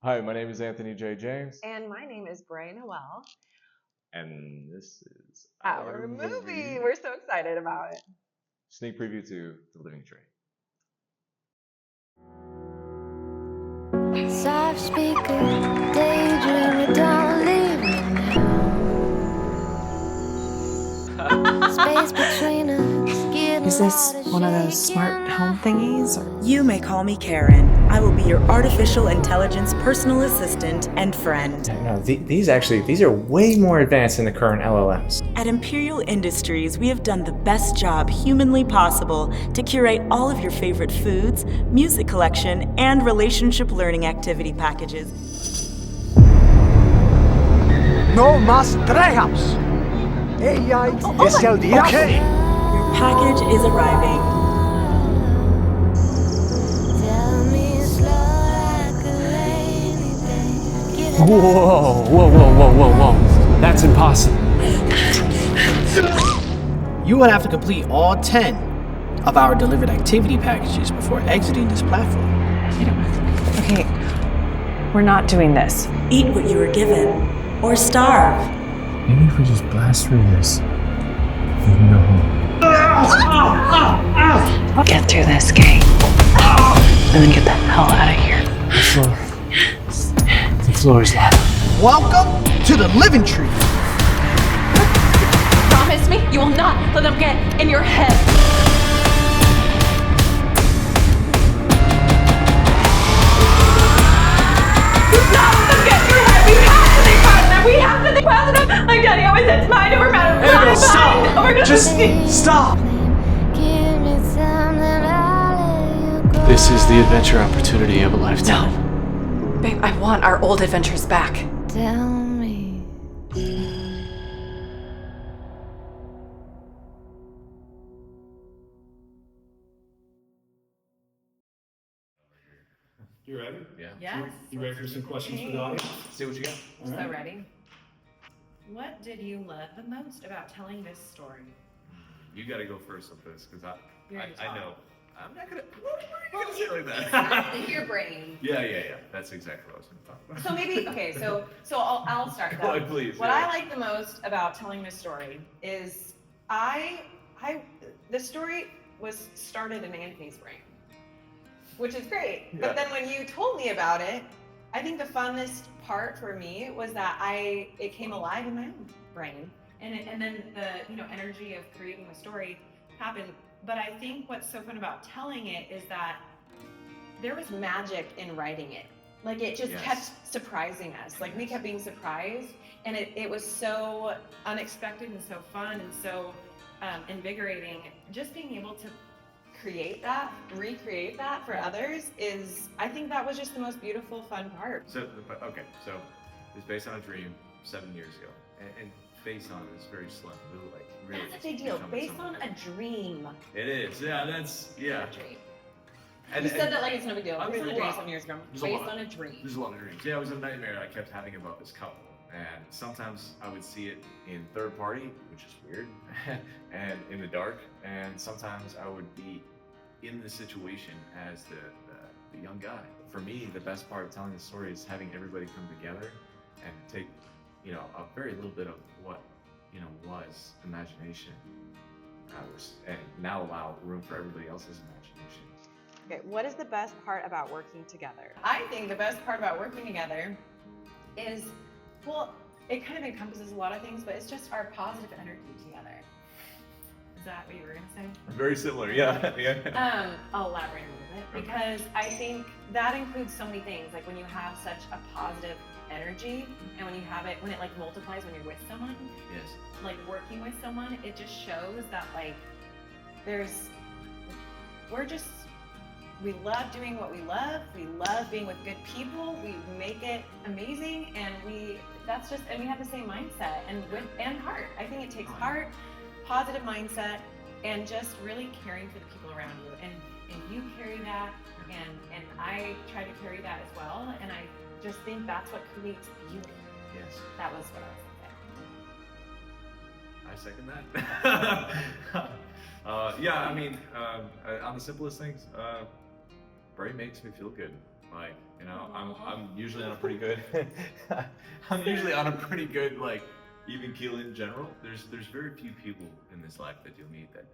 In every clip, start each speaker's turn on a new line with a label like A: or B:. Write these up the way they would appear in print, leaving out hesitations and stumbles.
A: Hi, my name is Anthony J. James.
B: And my name is Bray Noel.
A: And this is
B: Our movie. We're so excited about it.
A: Sneak preview to The Living Tree.
C: Soft speaker, daydreamer, don't leave me now. Space between us.
D: Is this one of those smart home thingies?
E: You may call me Karen. I will be your artificial intelligence personal assistant and friend.
F: No, these are way more advanced than the current LLMs.
E: At Imperial Industries, we have done the best job humanly possible to curate all of your favorite foods, music collection, and relationship learning activity packages.
G: No más trejas. Ella es el diablo.
E: Okay. Your package is arriving.
C: Tell me slow like a rainy day.
F: Whoa. That's impossible.
H: You will have to complete all 10 of our delivered activity packages before exiting this platform.
D: Okay, we're not doing this.
E: Eat what you were given, or starve.
F: Maybe if we just blast through this, we can go home.
D: Get through this gate, and then get the hell out of here.
F: The floor is locked.
H: Welcome to the Living Tree.
B: Promise me you will not let them get in your head. Do not let them get in your head. We have to think positive. We have to think positive. Like Daddy always says, mind over matter.
F: Annabelle, stop!
B: Over
F: Just stop!
C: Give me something, I'll let you go.
F: This is the adventure opportunity of a lifetime.
B: Babe, I want our old adventures back.
C: Tell me.
I: You ready?
F: Yeah.
J: Yes.
I: You ready for some questions for the audience?
F: See what you got.
I: All right.
J: So ready? What did you love the most about telling this story?
A: You got to go first with this because
J: You're gonna
A: I
J: talk.
A: know. I'm not gonna. What are you gonna say like
J: It's
A: that?
J: not in your brain.
A: Yeah. That's exactly what I was gonna talk about.
J: So maybe okay. So I'll start
A: Go
J: though.
A: ahead, please.
J: What
A: yeah.
J: I like the most about telling this story is the story was started in Anthony's brain, which is great.
A: Yeah.
J: But then when you told me about it, I think the funnest part for me was that it came alive in my own brain, and then the energy of creating the story happened. But I think what's so fun about telling it is that there was magic in writing it. Like it just
A: Yes.
J: kept surprising us. Like we kept being surprised, and it was so unexpected and so fun and so invigorating. Just being able to recreate that for others I think that was just the most beautiful, fun part.
A: So it's based on a dream 7 years ago, and based on it is very slim. Really,
J: That's a big deal. Based on a dream.
A: It is. Yeah. That's yeah.
J: A dream.
A: And,
J: You said that like it's no big deal.
A: I
J: Based
A: mean,
J: on a dream
A: wow.
J: 7 years ago.
A: There's a
J: Based
A: lot.
J: on a dream.
A: There's a lot of dreams. Yeah, it was a nightmare I kept having about this couple. And sometimes I would see it in third party, which is weird, and in the dark. And sometimes I would be in the situation as the young guy. For me, the best part of telling the story is having everybody come together and take, a very little bit of what, was imagination. And now allow room for everybody else's imagination.
B: Okay, what is the best part about working together?
J: I think the best part about working together is, well, it kind of encompasses a lot of things, but it's just our positive energy together. Is that what you were gonna say?
A: Very similar, yeah.
J: I'll elaborate a little bit because I think that includes so many things. Like when you have such a positive energy, and when it like multiplies when you're with someone.
A: Yes.
J: Like working with someone, it just shows that like we love doing what we love. We love being with good people. We make it amazing, and we have the same mindset and heart. I think it takes heart, positive mindset, and just really caring for the people around you. And you carry that, and I try to carry that as well. And I just think that's what creates beauty.
A: Yes.
J: That was what I was
A: I second that. Yeah, I mean, on the simplest things, Bray makes me feel good. Like, you know, I'm usually on a pretty good I'm usually on a pretty good like even keel in general. There's very few people in this life that you'll meet that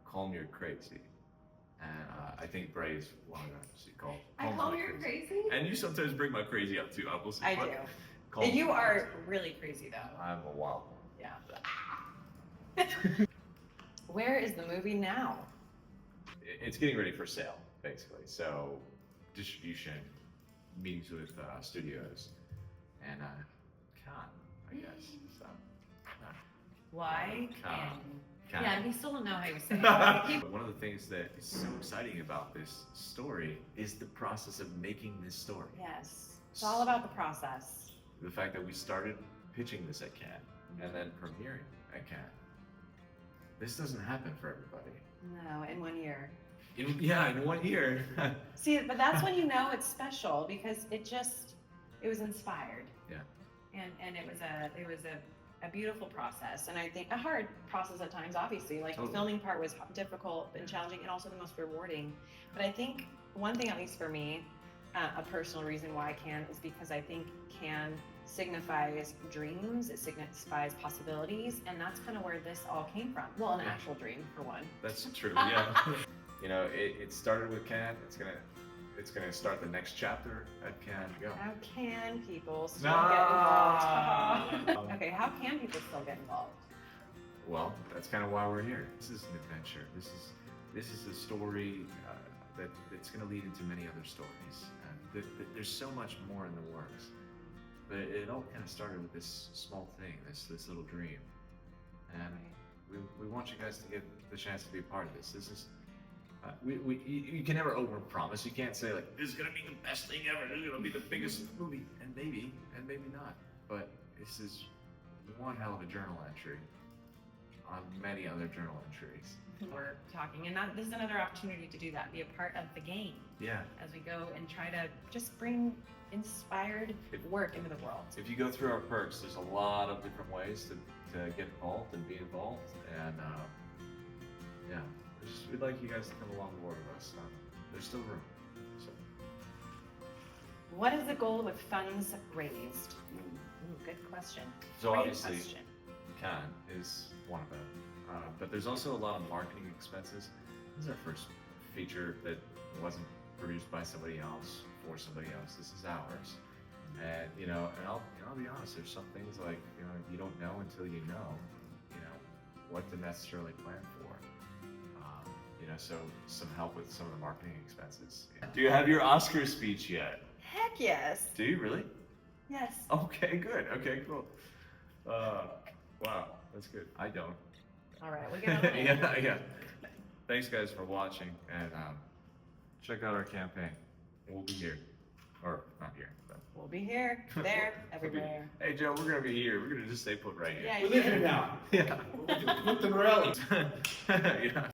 A: call me crazy. And I think Bray is one of them. So you
J: I call you crazy?
A: And you sometimes bring my crazy up too, obviously.
J: I do. And you are really crazy though.
A: I'm a wild one.
J: Yeah. Where is the movie now?
A: It's getting ready for sale, basically. So, distribution, meetings with studios, and Cannes, I guess. So,
J: Why?
A: Cannes.
J: Yeah, we still don't know how you say it.
A: One of the things that is so exciting about this story is the process of making this story.
J: Yes, it's all about the process.
A: The fact that we started pitching this at Cannes and then premiering at Cannes. This doesn't happen for everybody.
J: No, in 1 year.
A: In 1 year.
J: See, but that's when you know it's special because it was inspired.
A: Yeah.
J: And it was a beautiful process, and I think a hard process at times, obviously. Like the filming part was difficult and challenging, and also the most rewarding. But I think one thing, at least for me, a personal reason why I can is because I think Can signifies dreams, it signifies possibilities, and that's kind of where this all came from. Well, an actual dream for one.
A: That's true. Yeah. You know, it started with Cannes. It's gonna start the next chapter at Cannes. Go.
J: How can people still get involved? Okay, how can people still get involved?
A: Well, that's kind of why we're here. This is an adventure. This is a story that's gonna lead into many other stories. There's so much more in the works, but it all kind of started with this small thing, this little dream, and we want you guys to get the chance to be a part of this. This is. You can never overpromise. You can't say like this is gonna be the best thing ever. This is gonna be the biggest movie, and maybe not. But this is one hell of a journal entry on many other journal entries.
J: We're talking, and this is another opportunity to do that. Be a part of the game.
A: Yeah.
J: As we go and try to just bring inspired work into the world.
A: If you go through our perks, there's a lot of different ways to get involved and be involved, and yeah. We'd like you guys to come along board with us. There's still room. So.
J: What is the goal with funds raised? Good question.
A: So
J: Great
A: obviously,
J: question.
A: Cannes is one of them. But there's also a lot of marketing expenses. This is our first feature that wasn't produced by somebody else for somebody else. This is ours. And I'll be honest. There's some things like you don't know until you know what to necessarily plan for. So some help with some of the marketing expenses. Do you have your Oscar speech yet?
J: Heck yes.
A: Do you really?
J: Yes.
A: Okay, good. Okay, cool. Wow, that's good. I don't.
J: All right, we'll get on it.
A: Yeah. Thanks, guys, for watching, and check out our campaign. We'll be here, or not here. But
J: we'll be here, there, everywhere.
A: Hey, Joe, we're gonna be here. We're gonna just stay put right here.
J: Yeah,
I: we live here now.
A: Yeah.
I: With the Morelli.
A: Yeah.